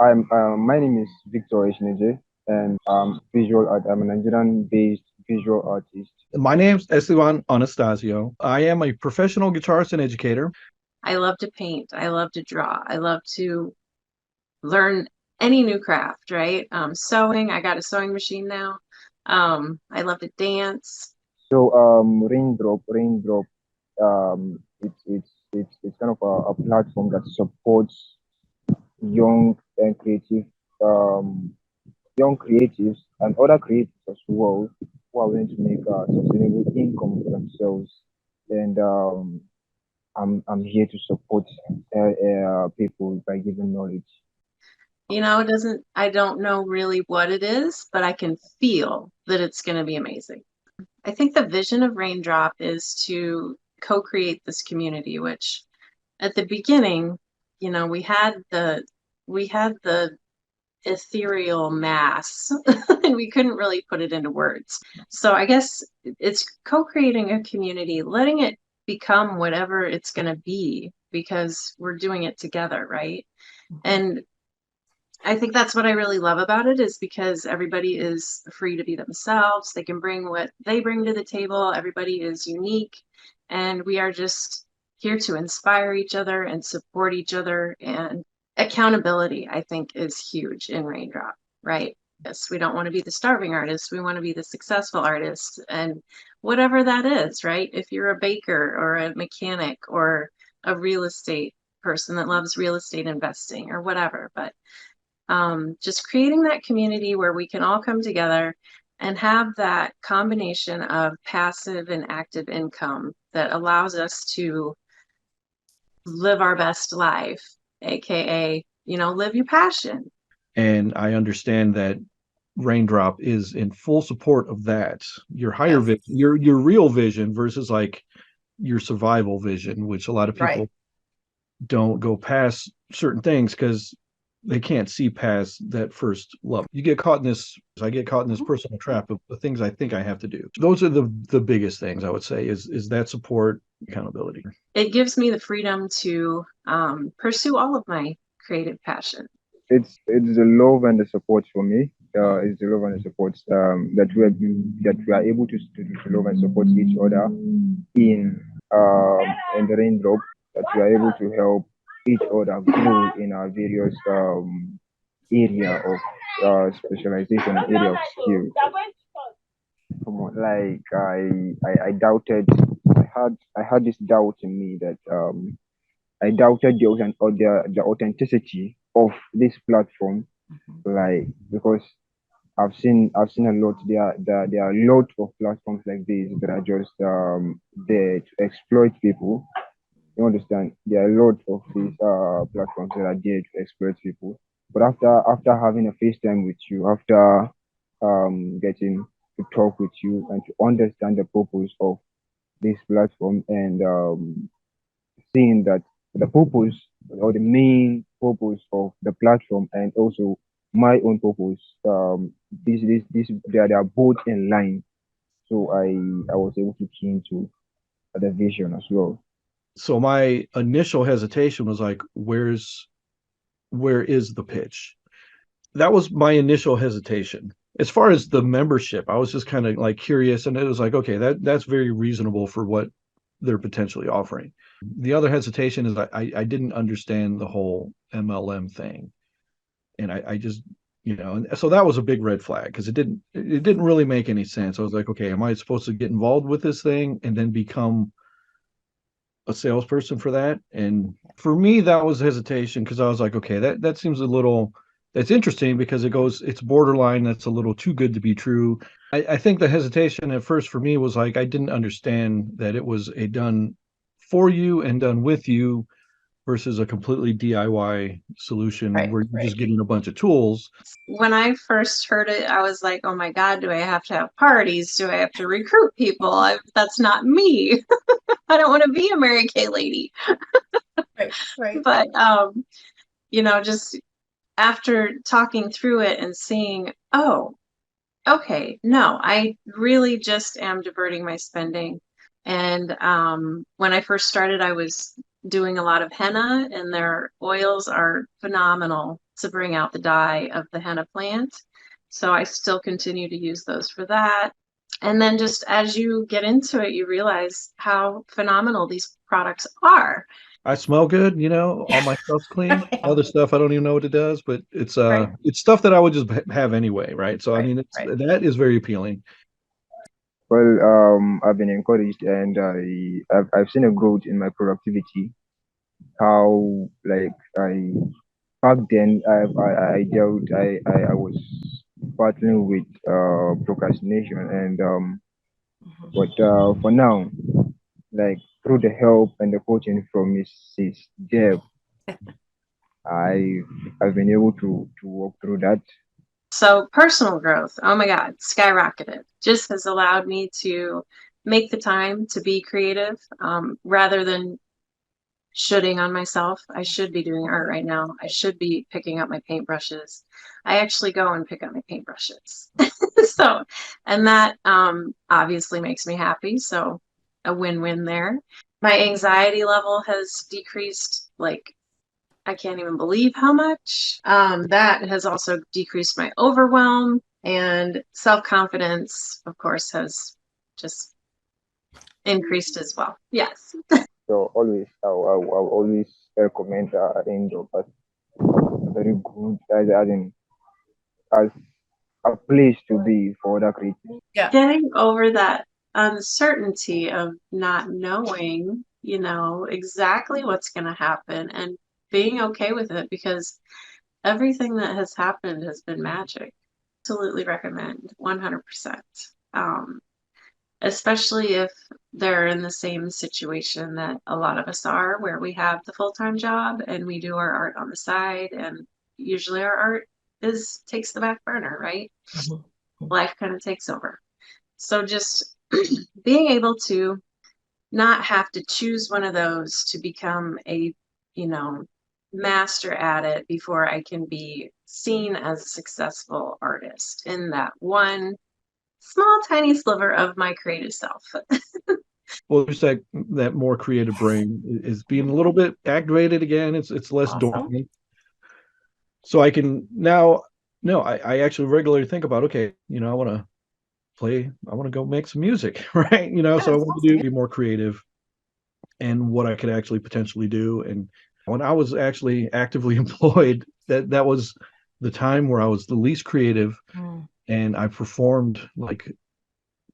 My name is Victor Eshineje, and I'm a Nigerian-based visual artist. My name's Esteban Anastasio. I am a professional guitarist and educator. I love to paint. I love to draw. I love to learn any new craft, right? Sewing. I got a sewing machine now. I love to dance. So, Raindrop, it's kind of a platform that supports young and um, young creatives and other creatives as well who are willing to make sustainable income for themselves. And I'm here to support people by giving knowledge. It doesn't, I don't know really what it is, but I can feel that it's going to be amazing. I think the vision of Raindrop is to co-create this community, which at the beginning, we had the ethereal mass and we couldn't really put it into words. So I guess it's co-creating a community, letting it become whatever it's going to be because we're doing it together, right? And I think that's what I really love about it is because everybody is free to be themselves. They can bring what they bring to the table. Everybody is unique and we are just here to inspire each other and support each other, and accountability, I think, is huge in Raindrop, right? Yes, we don't want to be the starving artist. We want to be the successful artist. And whatever that is, right? If you're a baker or a mechanic or a real estate person that loves real estate investing or whatever, but just creating that community where we can all come together and have that combination of passive and active income that allows us to live our best life, aka, live your passion. And I understand that Raindrop is in full support of that. Your higher Yes. vision, your real vision versus like your survival vision, which a lot of Right. people don't go past certain things because they can't see past that first level. You get caught in this, I get caught in this personal trap of the things I think I have to do. Those are the biggest things I would say is that support, accountability. It gives me the freedom to pursue all of my creative passion. It's the love and the support for me. It's the love and the support that we are able to love and support each other in in the raindrop, that we are able to help each other grow in our various area of specialization, area of skill. Come on, like I doubted. I had this doubt in me that I doubted the authenticity of this platform, like because I've seen a lot. There are a lot of platforms like this that are just there to exploit people. You understand? There are a lot of these platforms that are there to exploit people. But after having a FaceTime with you, after getting to talk with you and to understand the purpose of this platform, and seeing that the purpose or the main purpose of the platform and also my own purpose, they are both in line. So I was able to key into the vision as well. So my initial hesitation was like, where is the pitch? That was my initial hesitation. As far as the membership, I was just kind of like curious, and it was like, okay, that's very reasonable for what they're potentially offering. The other hesitation is I didn't understand the whole MLM thing, and I just and so that was a big red flag because it didn't really make any sense. I was like, okay, am I supposed to get involved with this thing and then become a salesperson for that? And for me, that was hesitation because I was like, okay, that seems a little that's interesting because it's borderline, that's a little too good to be true. I think the hesitation at first for me was like I didn't understand that it was a done for you and done with you versus a completely DIY solution Right, where you're right. just getting a bunch of tools. When I first heard it, I was like, oh my God, do I have to have parties? Do I have to recruit people? That's not me. I don't want to be a Mary Kay lady. Right, right. But, just after talking through it and seeing, oh, okay, no, I really just am diverting my spending. And when I first started, I was doing a lot of henna, and their oils are phenomenal to bring out the dye of the henna plant. So I still continue to use those for that. And then just as you get into it, you realize how phenomenal these products are. I smell good, all my stuff's clean. Other stuff I don't even know what it does, but it's stuff that I would just have anyway, right? So I mean, that is very appealing. Well, I've been encouraged, and I've seen a growth in my productivity. How like I back then I was battling with procrastination, and but for now, like through the help and the coaching from Mrs. Deb, I I've been able to walk through that. So personal growth, oh my God, skyrocketed. Just has allowed me to make the time to be creative, rather than shoulding on myself. I should be doing art right now. I should be picking up my paintbrushes. I actually go and pick up my paintbrushes. So, and that obviously makes me happy. So a win-win there. My anxiety level has decreased, like, I can't even believe how much. That has also decreased my overwhelm, and self-confidence, of course, has just increased as well. Yes. So always I'll always recommend Raindrop as very good as a place to be for other creators. Getting over that uncertainty of not knowing, exactly what's going to happen, and being okay with it, because everything that has happened has been magic. Absolutely recommend 100%. Especially if they're in the same situation that a lot of us are, where we have the full-time job and we do our art on the side, and usually our art takes the back burner, right? Life kind of takes over. So just being able to not have to choose one of those to become a, master at it before I can be seen as a successful artist in that one small, tiny sliver of my creative self. Well, just that more creative brain is being a little bit activated again. It's less dormant. So I can now, no, I actually regularly think about, okay, I want to go make some music, right? So I want to be more creative and what I could actually potentially do. And when I was actually actively employed, that was the time where I was the least creative, and I performed like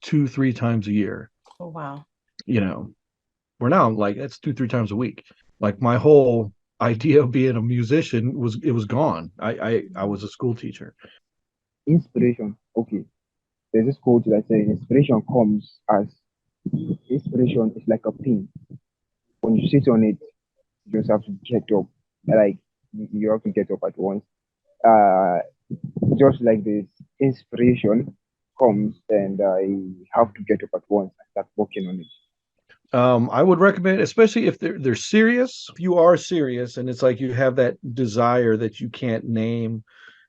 2-3 times a year. Oh, wow. Where now I'm like, that's 2-3 times a week. Like my whole idea of being a musician was gone. I was a school teacher. Inspiration. Okay. There's this quote that says inspiration is like a pin. When you sit on it, you just have to get up. Like you have to get up at once. Uh, just like this, inspiration comes, and I have to get up at once and start working on it. I would recommend, especially if they're serious. If you are serious and it's like you have that desire that you can't name,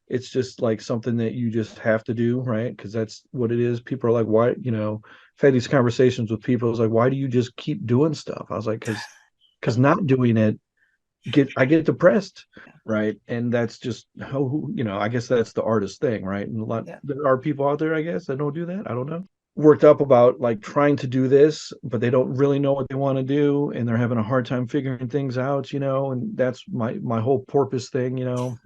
it's just like something that you just have to do, right? Because that's what it is. People are like, why? I've had these conversations with people. It's like, why do you just keep doing stuff? I was like, because not doing it, I get depressed, right? And that's just how, I guess that's the artist thing, right? And there are people out there, I guess, that don't do that. I don't know. Worked up about like trying to do this, but they don't really know what they want to do, and they're having a hard time figuring things out, and that's my whole porpoise thing,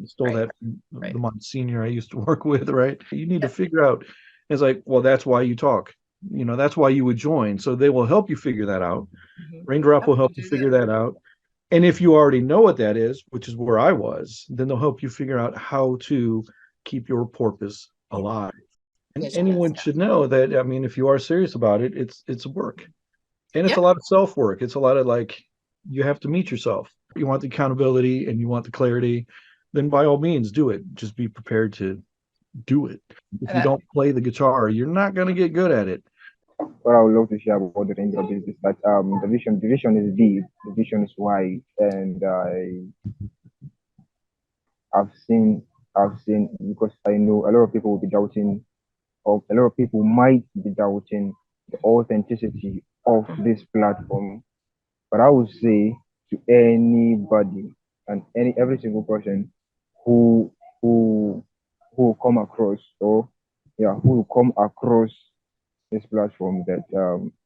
stole that from the Monsignor I used to work with, right? You need to figure out. It's like, well, that's why you talk, that's why you would join. So they will help you figure that out. Raindrop will help you figure that out. And if you already know what that is, which is where I was, then they'll help you figure out how to keep your porpoise alive. And anyone should know that, I mean, if you are serious about it, it's work. And it's a lot of self-work. It's a lot of like, you have to meet yourself. You want the accountability and you want the clarity, then by all means do it. Just be prepared to do it. If you don't play the guitar, you're not going to get good at it. What I would love to share about the Raindrop is that the vision is deep, the vision is wide, and I've seen because I know a lot of people will be doubting, or a lot of people might be doubting the authenticity of this platform. But I would say to anybody and every single person who who who come across or yeah who come across this platform, that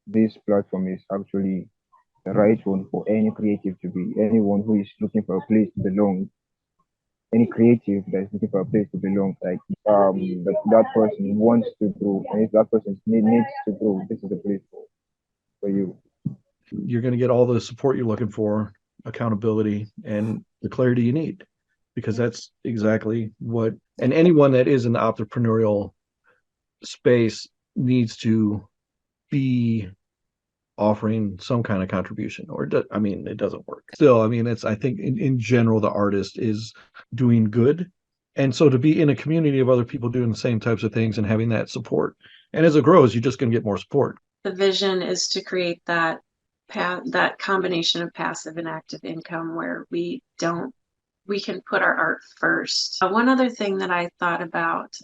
this platform is actually the right one for any creative to be. Anyone who is looking for a place to belong, any creative that is looking for a place to belong, like that person wants to grow, and if that person needs to grow, this is a place for you. You're going to get all the support you're looking for, accountability, and the clarity you need, because that's exactly what, and anyone that is in the entrepreneurial space needs to be offering some kind of contribution, or I mean, it doesn't work. Still, I mean, it's, I think in general, the artist is doing good. And so to be in a community of other people doing the same types of things and having that support, and as it grows, you're just going to get more support. The vision is to create that combination of passive and active income where we can put our art first. One other thing that I thought about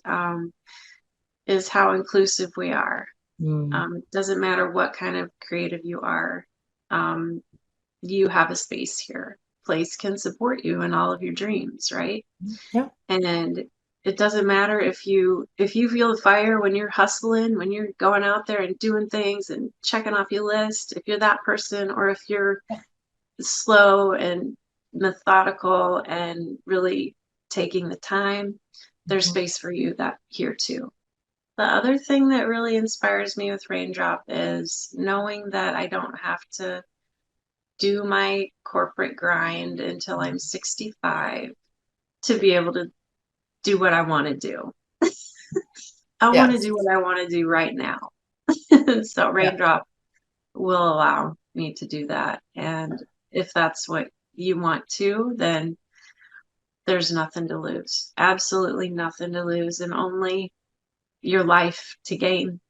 is how inclusive we are. It doesn't matter what kind of creative you are. You have a space here. Place can support you in all of your dreams, right? Yeah. And it doesn't matter if you feel the fire when you're hustling, when you're going out there and doing things and checking off your list, if you're that person, or if you're slow and methodical and really taking the time, there's space for you here too. The other thing that really inspires me with Raindrop is knowing that I don't have to do my corporate grind until I'm 65 to be able to do what I want to do. I want to do what I want to do right now. So Raindrop will allow me to do that. And if that's what you want to, then there's nothing to lose. Absolutely nothing to lose, and only your life to gain.